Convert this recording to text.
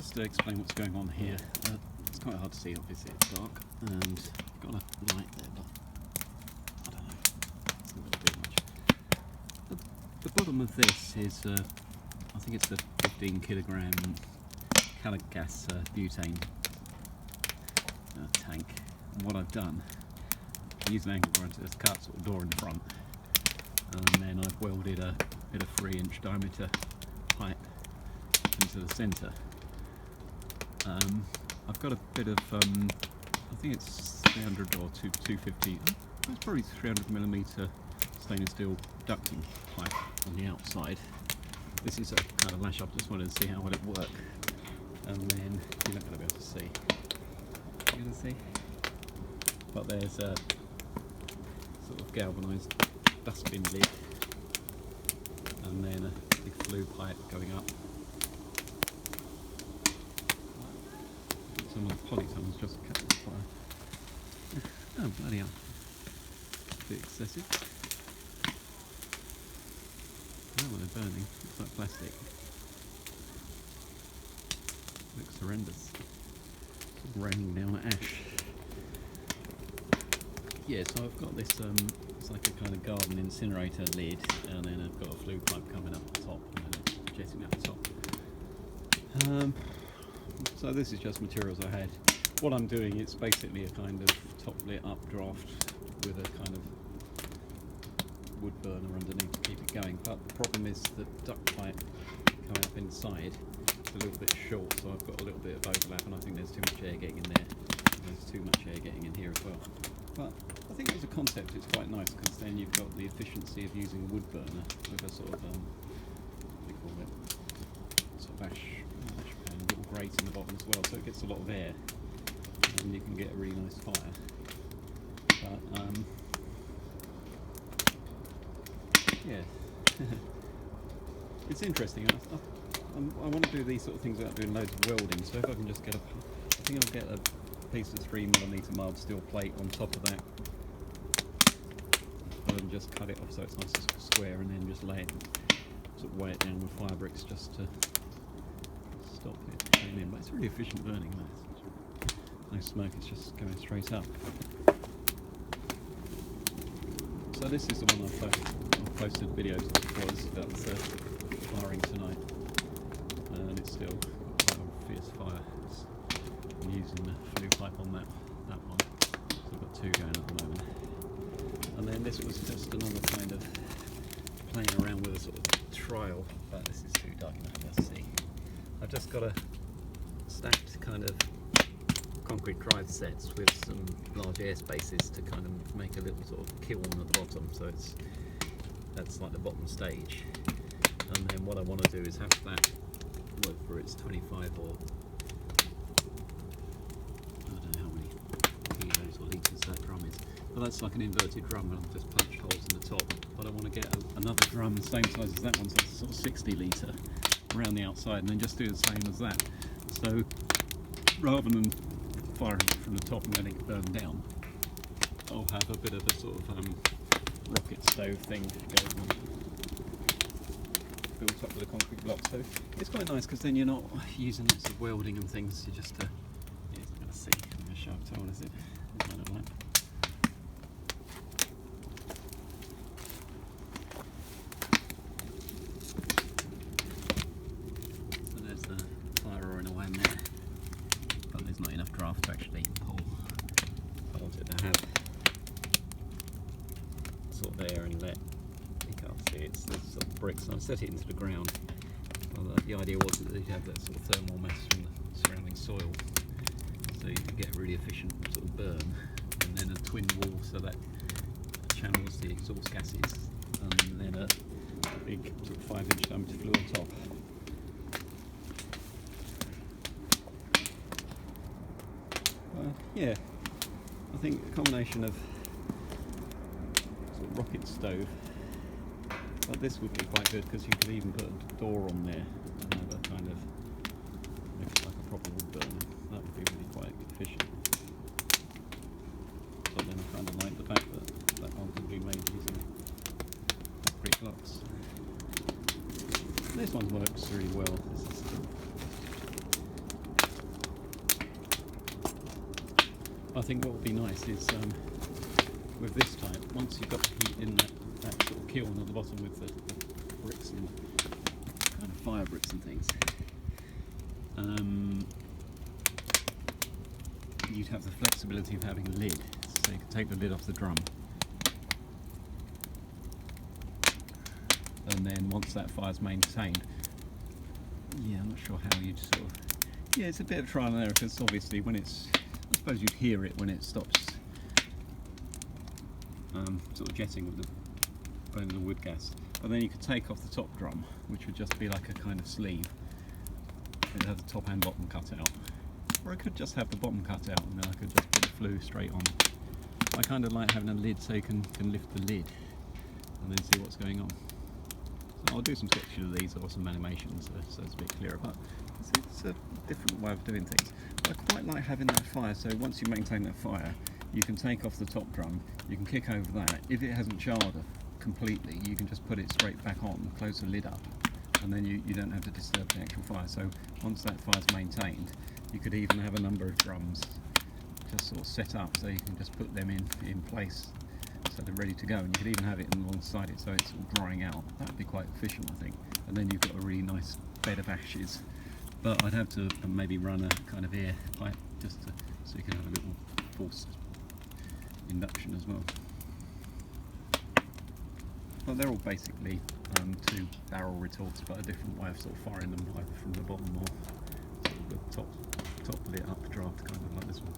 just to explain what's going on here. It's quite hard to see, obviously it's dark, and I've got a light there, but I don't know, it's not going to do much. The bottom of this is, I think it's a 15 kilogram caloric gas butane tank. And what I've done, I used an angle grinder to just cut sort of door in front, and then I've welded a bit of 3-inch diameter pipe into the centre. I've got a bit of, I think it's 300 or 250, it's probably 300mm stainless steel ducting pipe on the outside. This is a kind of lash up, just wanted to see how well it worked. And then, you're not going to be able to see. You're going to see? But there's a sort of galvanised dustbin lid, and then a big flue pipe going up. Some of the polytons just cut the fire. Oh, bloody hell. A bit excessive. Oh, well, they're burning. Looks like plastic. Looks horrendous. It's raining down ash. Yeah, so I've got this, it's like a kind of garden incinerator lid, and then I've got a flue pipe coming up the top, and then it's jetting out the top. So this is just materials I had. What I'm doing, it's basically a kind of top lit up draft with a kind of wood burner underneath to keep it going. But the problem is the duct pipe coming up inside is a little bit short, so I've got a little bit of overlap, and I think there's too much air getting in there. There's too much air getting in here as well. But I think as a concept it's quite nice, because then you've got the efficiency of using a wood burner with a sort of, what do you call it, sort of ash pan, a little grate in the bottom as well, so it gets a lot of air, and you can get a really nice fire. But yeah, it's interesting. I want to do these sort of things without doing loads of welding, so if I can just get I think I'll get a piece of 3mm mild steel plate on top of that, and just cut it off so it's nice and square, and then just lay it, sort of weigh it down with fire bricks just to stop it going in. But it's really efficient burning, that. No smoke, it's just going straight up. So this is the one I've posted videos of, was that was firing tonight, and it's still got quite a fierce fire. I'm using the flue pipe on that one, so I've got two going at the moment. And then this was just another kind of playing around with a sort of trial, but this is too dark enough to see. I've just got a stacked kind of concrete drive sets with some large air spaces to kind of make a little sort of kiln at the bottom, so that's like the bottom stage. And then what I want to do is have that, whether it's 25 or I don't know how many kilos or litres that drum is, but that's like an inverted drum, and I've just punched holes in the top. But I want to get another drum the same size as that one, so it's sort of 60 litre around the outside, and then just do the same as that. So rather than firing it from the top and letting it burn down, I'll have a bit of a sort of rocket stove thing going on, built up with a concrete block. So it's quite nice, because then you're not using lots of welding and things. You just yeah, it's not going to see. I'm going to sharp tool, is it? I don't like. So there's the fire roaring away in there, but there's not enough draft to actually pull. I want it to have sort of air and let, you can't see, it's sort of bricks, and I set it into the ground. Well, the idea was that you'd have that sort of thermal mass from the surrounding soil, so you can get a really efficient sort of burn, and then a twin wall so that channels the exhaust gases, and then a big sort of 5-inch diameter flue on top. Yeah, I think a combination of sort of rocket stove, but this would be quite good, because you could even put a door on there and have a kind of, looks like a proper wood burner. That would be really quite efficient. So then I kind of like the fact that that one can be made using concrete blocks. This one works really well. I think what would be nice is with this type, once you've got the heat in that sort of kiln at the bottom with the bricks and kind of fire bricks and things, you'd have the flexibility of having a lid, so you could take the lid off the drum, and then once that fire's maintained, yeah, I'm not sure how you'd sort of, yeah, it's a bit of trial and error, because obviously when it's, I suppose you'd hear it when it stops sort of jetting with the burning the wood gas, but then you could take off the top drum, which would just be like a kind of sleeve. It'd have the top and bottom cut out, or I could just have the bottom cut out and then I could just put the flue straight on. I kind of like having a lid so you can lift the lid and then see what's going on. So I'll do some sketches of these or some animations so it's a bit clearer, but it's a different way of doing things. But I quite like having that fire, so once you maintain that fire, you can take off the top drum, you can kick over that. If it hasn't charred completely, you can just put it straight back on, close the lid up, and then you don't have to disturb the actual fire. So once that fire's maintained, you could even have a number of drums just sort of set up so you can just put them in place so they're ready to go, and you could even have it alongside it so it's all drying out. That would be quite efficient, I think, and then you've got a really nice bed of ashes. But I'd have to maybe run a kind of air pipe just so you can have a little forced induction as well. But they're all basically 2 barrel retorts, but a different way of sort of firing them, either from the bottom or sort of the top lit up draft, kind of like this one.